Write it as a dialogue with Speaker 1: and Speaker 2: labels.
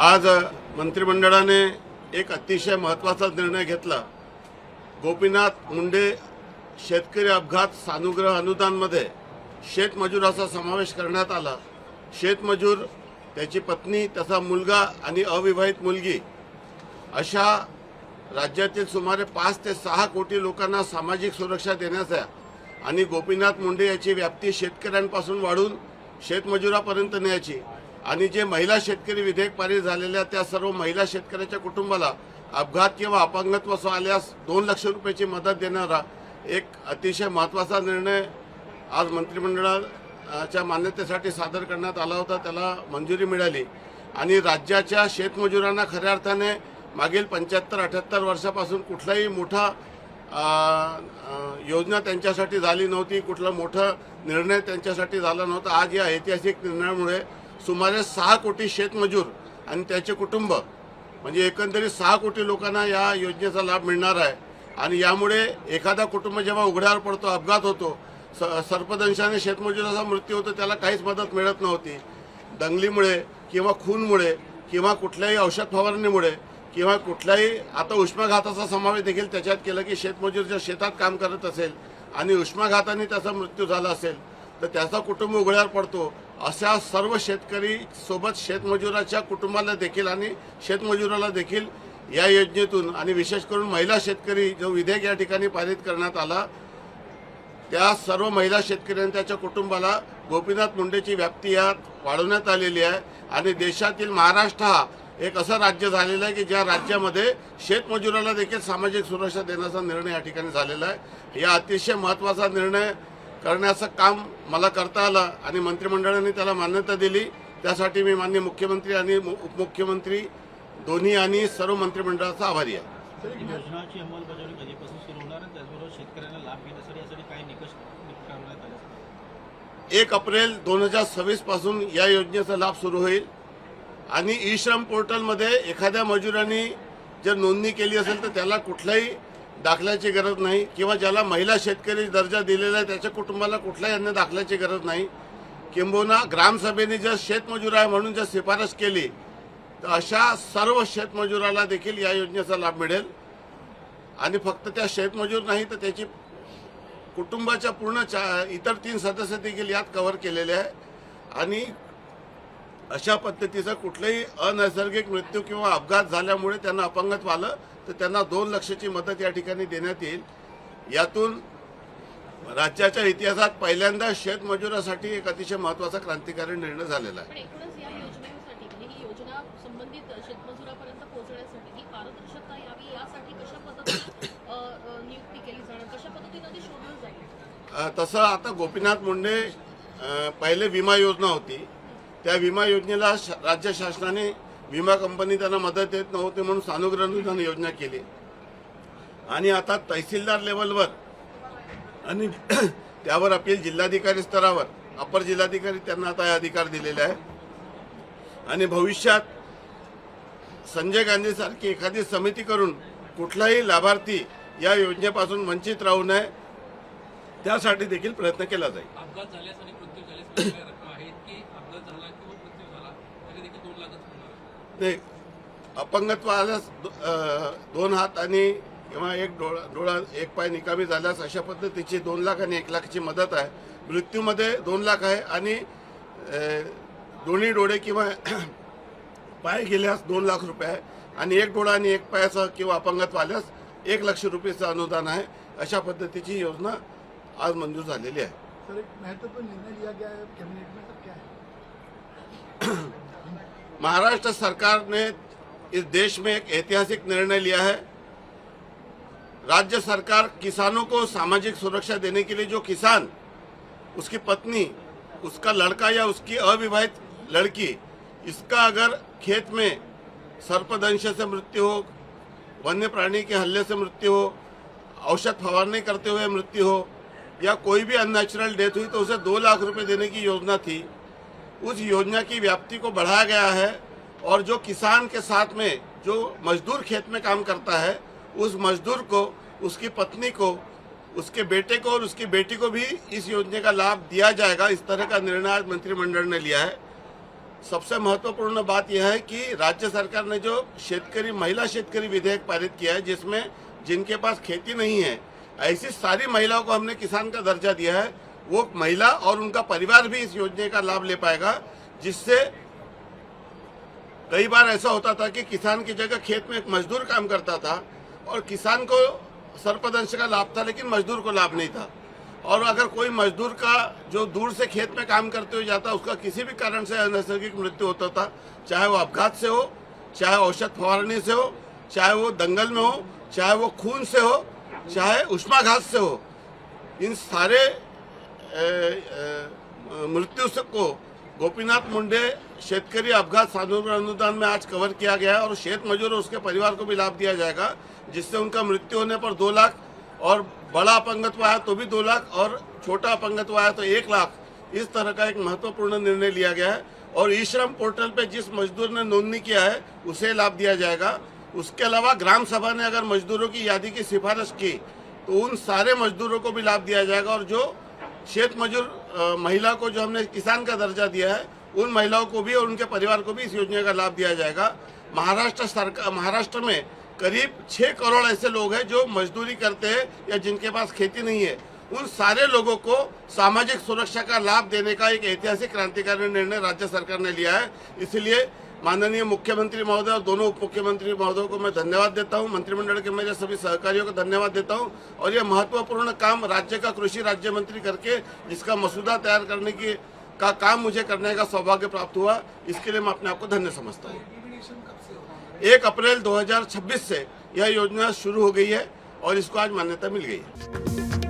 Speaker 1: आज मंत्रिमंडळाने एक अतिशय महत्त्वाचा निर्णय घेतला। गोपीनाथ मुंडे शेतकरी अपघात सानुग्रह अनुदानमध्ये शेतमजुराचा समावेश करण्यात आला। शेतमजूर, त्याची पत्नी, त्याचा मुलगा आणि अविवाहित मुलगी अशा राज्यातील सुमारे 5 ते 6 कोटी लोकांना सामाजिक सुरक्षा देण्याचा आणि गोपीनाथ मुंडे याची व्याप्ती शेतकऱ्यांपासून वाढून शेतमजुरापर्यंत न्यायची आणि जे महिला शेतकरी विधेयक पारित झालेल्या त्या सर्व महिला शेतकऱ्याच्या कुटुंबाला अपघात किंवा अपंगत्व आल्यास 2 लाख रुपयाची मदत देणारा एक अतिशय महत्त्वाचा निर्णय आज मंत्रिमंडळाच्या मान्यतेसाठी सादर करण्यात आला होता। त्याला मंजुरी मिळाली आणि राज्याच्या शेतमजुरांना खऱ्या अर्थाने मागील 75-78 वर्षापासून कुठलाही मोठा योजना त्यांच्यासाठी झाली नव्हती, कुठला मोठा निर्णय त्यांच्यासाठी झाला नव्हता। आज या ऐतिहासिक निर्णयामुळे सुमारे 6 कोटी शेतमजूर आणि त्याचे कुटुंब म्हणजे एकंदरीत 6 कोटी लोकांना या योजनेचा लाभ मिळणार आहे आणि यामुळे एखादा कुटुंब जेव्हा उघड्यावर पडतो, अपघात होतो, सर्पदंशाने शेतमजुराचा मृत्यू होतो, त्याला काहीच मदत मिळत नव्हती। दंगलीमुळे किंवा खूनमुळे किंवा कुठल्याही औषध फवारणीमुळे किंवा कुठल्याही आता उष्माघाताचा समावेश देखील त्याच्यात केला की शेतमजूर जर शेतात काम करत असेल आणि उष्माघाताने त्याचा मृत्यू झाला असेल तर त्याचा कुटुंब उघड्यावर पडतो। अशा सर्व शेतकरी सोबत शेतमजुराच्या कुटुंबाला देखील आणि शेतमजुराला देखील या योजनेतून आणि विशेष करून महिला शेतकरी जो विधेयक या ठिकाणी पारित करण्यात आला त्या सर्व महिला शेतकऱ्यांना त्याच्या कुटुंबाला गोपीनाथ मुंडेची व्याप्ती यात वाढवण्यात आलेली आहे आणि देशातील महाराष्ट्र हा एक असं राज्य झालेलं आहे की ज्या राज्यामध्ये शेतमजुराला देखील सामाजिक सुरक्षा देण्याचा निर्णय या ठिकाणी झालेला आहे। या अतिशय महत्त्वाचा निर्णय करण्याचं काम मला करता आलं आणि मंत्रिमंडळाने त्याला मान्यता दिली, त्यासाठी मी माननीय मुख्यमंत्री आणि उपमुख्यमंत्री दोन्ही आणि सर्व मंत्रिमंडळाचा आभारी आहे।
Speaker 2: योजनाची अंमलबजावणी कधीपासून सुरू होणार आणि त्याचबरोबर शेतकऱ्यांना लाभ घेण्यासाठी यासाठी काय निकष ठरवण्यात आले?
Speaker 1: 1 एप्रिल 2026 पासून या योजनेचा लाभ सुरू होईल आणि ई श्रम पोर्टलमध्ये एखाद्या मजुरांनी जर नोंदणी केली असेल तर त्याला कुठल्याही दाखल्याची गरज नाही किंवा ज्याला महिला शेतकरी दर्जा दिलेला आहे त्याच्या कुटुंबाला कुठल्याही अन्य दाखल्याची गरज नाही। किंबहुना ग्रामसभेने जर शेतमजूर आहे म्हणून जर शिफारस केली तर अशा सर्व शेतमजुराला देखील या योजनेचा लाभ मिळेल आणि फक्त त्या शेतमजूर नाही तर त्याची कुटुंबाच्या पूर्ण इतर 3 सदस्य देखील यात कव्हर केलेले आहे आणि अशा पद्धतीचा कुठलाही अनैसर्गिक मृत्यू किंवा अपघात झाल्यामुळे त्यांना अपंगत्व आलं तर त्यांना 2 लाखाची मदत या ठिकाणी देण्यात येईल। यातून राज्याच्या इतिहासात पहिल्यांदा शेतमजुरासाठी एक अतिशय महत्त्वाचा क्रांतिकारी निर्णय झालेला आहे।
Speaker 3: एकूणच या योजनेसाठी म्हणजे ही योजना संबंधित शेतमजुरापर्यंत पोहोचण्यासाठी ही पारदर्शकता यावी यासाठी कशा पद्धतीने नियुक्ती केली जाणार, कशा पद्धतीने ती शोधली जाईल?
Speaker 1: तसं आता गोपीनाथ मुंडे पहिले विमा योजना होती, त्या विमा योजनेला राज्य शासनाने विमा कंपनी त्यांना मदत देत नव्हती म्हणून सानुग्रह अनुदान योजना केली आणि आता तहसीलदार लेवलवर आणि त्यावर अपील जिल्हाधिकारी स्तरावर अपर जिल्हाधिकारी त्यांना आता हे अधिकार दिलेले आहे आणि भविष्यात संजय गांधी सारखी एखादी समिती करून कुठलाही लाभार्थी या योजनेपासून वंचित राहू नये त्यासाठी देखील प्रयत्न केला जाईल।
Speaker 4: अपघात झाल्यास आणि मृत्यू झाल्यास रक्कम आहेत की अपघात झाला किंवा मृत्यू झाला तरी देखील 2 लाखच होणार?
Speaker 1: नाही, अपंगत्व आल्यास 2 हात आणि किंवा 1 डोळा 1 पाय निकामी झाल्यास अशा पद्धतीची 2 लाख आणि 1 लाखाची मदत आहे। मृत्यूमध्ये 2 लाख आहे आणि दोन्ही डोळे किंवा पाय गेल्यास 2 लाख रुपये आहे आणि 1 डोळा आणि 1 पायाचा किंवा अपंगत्व आल्यास 1 लाख रुपयाचं अनुदान आहे। अशा पद्धतीची योजना आज मंजूर झालेली आहे।
Speaker 5: सर, एक महत्वपूर्ण निर्णय लिया गया है कैबिनेट में, तो क्या है?
Speaker 1: महाराष्ट्र सरकार ने इस देश में एक ऐतिहासिक निर्णय लिया है। राज्य सरकार किसानों को सामाजिक सुरक्षा देने के लिए जो किसान, उसकी पत्नी, उसका लड़का या उसकी अविवाहित लड़की, इसका अगर खेत में सर्पदंश से मृत्यु हो, वन्य प्राणी के हल्ले से मृत्यु हो, औषध फवारनी करते हुए मृत्यु हो या कोई भी अननेचुरल डेथ हुई तो उसे 2 लाख रुपए देने की योजना थी। उस योजना की व्याप्ति को बढ़ाया गया है और जो किसान के साथ में जो मजदूर खेत में काम करता है उस मजदूर को, उसकी पत्नी को, उसके बेटे को और उसकी बेटी को भी इस योजना का लाभ दिया जाएगा। इस तरह का निर्णय आज मंत्रिमंडल ने लिया है। सबसे महत्वपूर्ण बात यह है कि राज्य सरकार ने जो महिला शेतकरी विधेयक पारित किया है, जिसमें जिनके पास खेती नहीं है ऐसी सारी महिलाओं को हमने किसान का दर्जा दिया है, वो महिला और उनका परिवार भी इस योजना का लाभ ले पाएगा। जिससे कई बार ऐसा होता था कि किसान की जगह खेत में एक मजदूर काम करता था और किसान को सर्पदंश का लाभ था लेकिन मजदूर को लाभ नहीं था। और अगर कोई मजदूर का जो दूर से खेत में काम करते हुए जाता, उसका किसी भी कारण से अनैसर्गिक मृत्यु होता था, चाहे वो अपघात से हो, चाहे औषध फवारनी से हो, चाहे वो दंगल में हो, चाहे वो खून से हो, चाहे उष्माघात से हो, इन सारे मृत्यु को गोपीनाथ मुंडे शेतकरी अपघात सानुग्रह अनुदान में आज कवर किया गया है और शेत मजदूर और उसके परिवार को भी लाभ दिया जाएगा, जिससे उनका मृत्यु होने पर 2 लाख और बड़ा अपंगत्व आया तो भी 2 लाख और छोटा अपंगत्व आया तो 1 लाख, इस तरह का एक महत्वपूर्ण निर्णय लिया गया है। और ई श्रम पोर्टल पे जिस मजदूर ने नोंदणी किया है उसे लाभ दिया जाएगा। उसके अलावा ग्राम सभा ने अगर मजदूरों की यादी की सिफारिश की तो उन सारे मजदूरों को भी लाभ दिया जाएगा। और जो शेत मजदूर महिला को जो हमने किसान का दर्जा दिया है, उन महिलाओं को भी और उनके परिवार को भी इस योजना का लाभ दिया जाएगा। महाराष्ट्र में करीब 6 करोड़ ऐसे लोग हैं जो मजदूरी करते हैं या जिनके पास खेती नहीं है, उन सारे लोगों को सामाजिक सुरक्षा का लाभ देने का एक ऐतिहासिक क्रांतिकारी निर्णय राज्य सरकार ने लिया है। इसलिए माननीय मुख्यमंत्री महोदय और दोनों उप मुख्यमंत्री महोदय को मैं धन्यवाद देता हूं, मंत्रिमंडल के मेरे सभी सहकारियों को धन्यवाद देता हूं। और ये महत्वपूर्ण काम राज्य का कृषि राज्य मंत्री करके जिसका मसूदा तैयार करने का काम मुझे करने का सौभाग्य प्राप्त हुआ, इसके लिए मैं अपने आप को धन्य समझता हूँ। 1 अप्रैल 2026 से यह योजना शुरू हो गई है और इसको आज मान्यता मिल गई है।